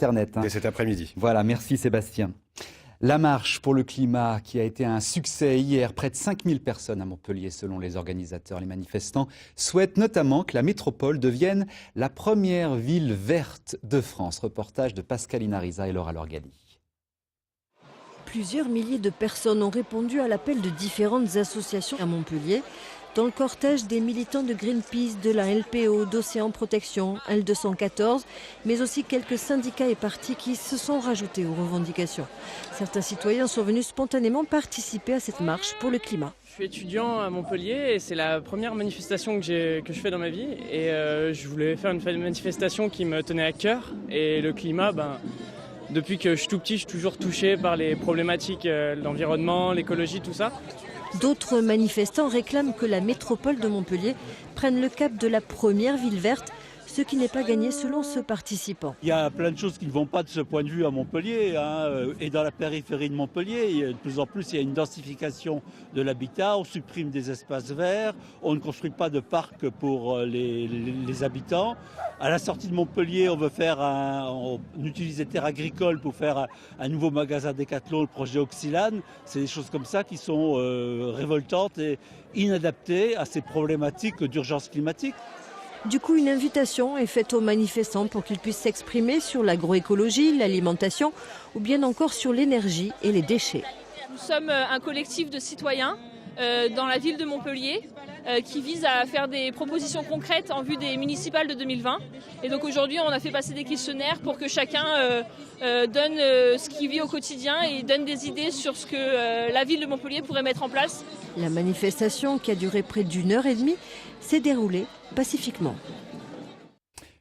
Internet. Dès cet après-midi. Voilà, merci Sébastien. La marche pour le climat qui a été un succès hier, près de 5000 personnes à Montpellier selon les organisateurs. Les manifestants souhaitent notamment que la métropole devienne la première ville verte de France. Reportage de Pascaline Ariza et Laura Lorgali. Plusieurs milliers de personnes ont répondu à l'appel de différentes associations à Montpellier. Dans le cortège des militants de Greenpeace, de la LPO, d'Océan Protection, L214, mais aussi quelques syndicats et partis qui se sont rajoutés aux revendications. Certains citoyens sont venus spontanément participer à cette marche pour le climat. Je suis étudiant à Montpellier et c'est la première manifestation que je fais dans ma vie. Et je voulais faire une manifestation qui me tenait à cœur. Et le climat, depuis que je suis tout petit, je suis toujours touché par les problématiques, l'environnement, l'écologie, tout ça. D'autres manifestants réclament que la métropole de Montpellier prenne le cap de la première ville verte, ce qui n'est pas gagné selon ce participant. Il y a plein de choses qui ne vont pas de ce point de vue à Montpellier et dans la périphérie de Montpellier. De plus en plus, il y a une densification de l'habitat, on supprime des espaces verts, on ne construit pas de parcs pour les habitants. À la sortie de Montpellier, on utilise des terres agricoles pour faire un nouveau magasin Decathlon, le projet Oxylane. C'est des choses comme ça qui sont révoltantes et inadaptées à ces problématiques d'urgence climatique. Du coup, une invitation est faite aux manifestants pour qu'ils puissent s'exprimer sur l'agroécologie, l'alimentation ou bien encore sur l'énergie et les déchets. Nous sommes un collectif de citoyens dans la ville de Montpellier qui vise à faire des propositions concrètes en vue des municipales de 2020. Et donc aujourd'hui, on a fait passer des questionnaires pour que chacun donne ce qu'il vit au quotidien et donne des idées sur ce que la ville de Montpellier pourrait mettre en place. La manifestation, qui a duré près d'1 heure et demie, s'est déroulée pacifiquement.